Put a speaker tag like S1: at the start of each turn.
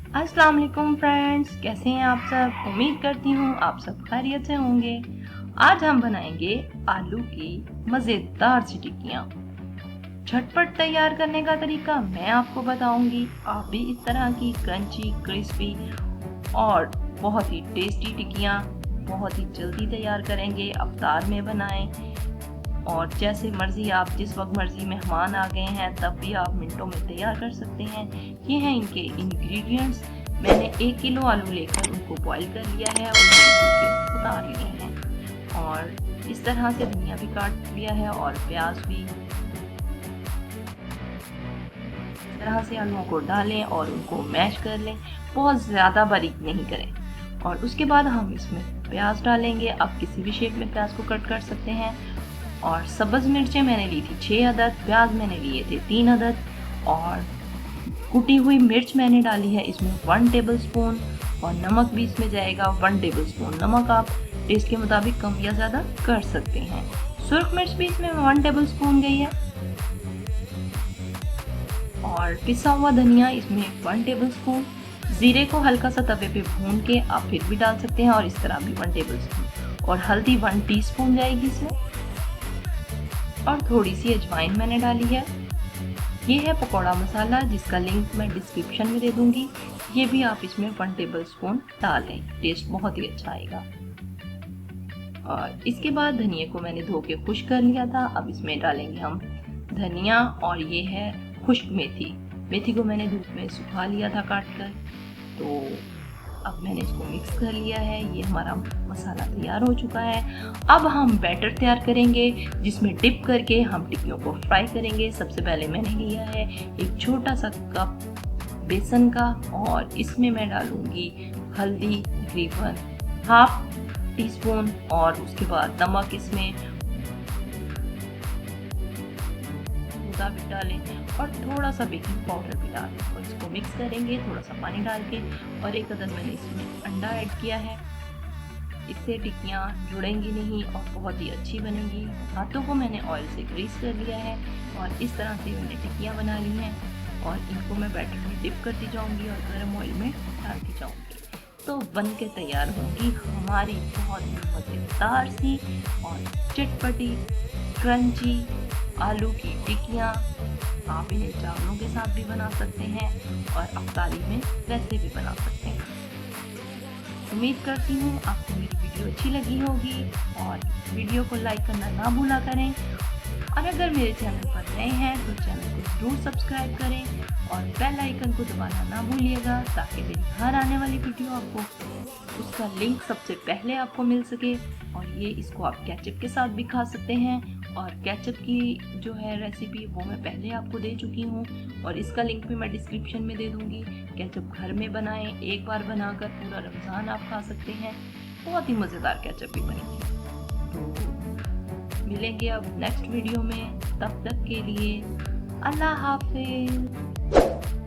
S1: अस्सलाम वालेकुम फ्रेंड्स, कैसे हैं आप सब। उम्मीद करती हूँ आप सब खैरियत से होंगे। आज हम बनाएंगे आलू की मज़ेदार सी टिक्कियाँ। झटपट तैयार करने का तरीका मैं आपको बताऊंगी। आप भी इस तरह की क्रंची, क्रिस्पी और बहुत ही टेस्टी टिक्कियाँ बहुत ही जल्दी तैयार करेंगे। अफ्तार में बनाएं और जैसे मर्जी, आप जिस वक्त मर्जी मेहमान आ गए हैं तब भी आप मिनटों में तैयार कर सकते हैं। ये हैं इनके इंग्रेडिएंट्स। मैंने 1 किलो आलू लेकर उनको बॉईल कर लिया है और उनको उतार लिए हैं और इस तरह से धनिया भी काट लिया है और प्याज भी। इस तरह से आलूओं को डालें और उनको मैश कर लें, बहुत ज़्यादा बारीक नहीं करें। और उसके बाद हम इसमें प्याज डालेंगे। आप किसी भी शेप में प्याज को कट कर सकते हैं। और सब्ज़ मिर्चें मैंने ली थी 6 अदद, प्याज मैंने लिए थे 3 अदद और कुटी हुई मिर्च मैंने डाली है इसमें 1 टेबल स्पून और नमक भी इसमें जाएगा 1 टेबल स्पून। नमक आप टेस्ट के मुताबिक कम या ज़्यादा कर सकते हैं। सुर्ख मिर्च भी इसमें 1 टेबल स्पून गई है और पिसा हुआ धनिया इसमें 1 टेबल स्पून। ज़ीरे को हल्का सा तवे पे भून के आप फिर भी डाल सकते हैं और इस तरह भी 1 टेबल स्पून। और हल्दी 1 टीस्पून जाएगी इसमें और थोड़ी सी अजवाइन मैंने डाली है। ये है पकौड़ा मसाला जिसका लिंक मैं डिस्क्रिप्शन में दे दूंगी। ये भी आप इसमें 1 टेबल स्पून डालें, टेस्ट बहुत ही अच्छा आएगा। और इसके बाद धनिया को मैंने धो के खुश्क कर लिया था। अब इसमें डालेंगे हम धनिया और ये है खुश्क मेथी। मेथी को मैंने धूप में सुखा लिया था काट कर। तो अब मैंने इसको मिक्स कर लिया है। ये हमारा मसाला तैयार हो चुका है। अब हम बैटर तैयार करेंगे जिसमें डिप करके हम टिक्कियों को फ्राई करेंगे। सबसे पहले मैंने लिया है एक छोटा सा कप बेसन का और इसमें मैं डालूंगी हल्दी तकरीबन 1/2 टीस्पून और उसके बाद नमक इसमें मुताबिक डालें और थोड़ा सा बेकिंग पाउडर भी डालें और इसको मिक्स करेंगे थोड़ा सा पानी डाल के। और एक अदद मैंने इसमें अंडा ऐड किया है। इससे टिक्कियाँ जुड़ेंगी नहीं और बहुत ही अच्छी बनेगी। हाथों को मैंने ऑयल से ग्रीस कर लिया है और इस तरह से मैंने टिक्कियाँ बना ली हैं और इनको मैं बैटर में डिप करती जाऊँगी और गर्म ऑयल में डालती जाऊँगी। तो बन के तैयार होंगी हमारी बहुत ही मज़ेदार सी और चटपटी क्रंची आलू की टिक्कियाँ। आप इन्हें चावलों के साथ भी बना सकते हैं और अफ्तारी में वैसे भी बना सकते हैं। उम्मीद करती हूँ आपको मेरी वीडियो अच्छी लगी होगी और वीडियो को लाइक करना ना भूला करें। और अगर मेरे चैनल पर नए हैं तो चैनल को ज़रूर सब्सक्राइब करें और बेल आइकन को दबाना ना भूलिएगा ताकि मेरी हर आने वाली वीडियो आपको उसका लिंक सबसे पहले आपको मिल सके। और ये इसको आप केचप के साथ भी खा सकते हैं और केचप की जो है रेसिपी वो मैं पहले आपको दे चुकी हूँ और इसका लिंक भी मैं डिस्क्रिप्शन में दे दूँगी। केचप घर में बनाएं, एक बार बनाकर पूरा रमज़ान आप खा सकते हैं। बहुत ही मज़ेदार केचप भी बनेगी। तो मिलेंगे अब नेक्स्ट वीडियो में, तब तक के लिए अल्लाह हाफिज़।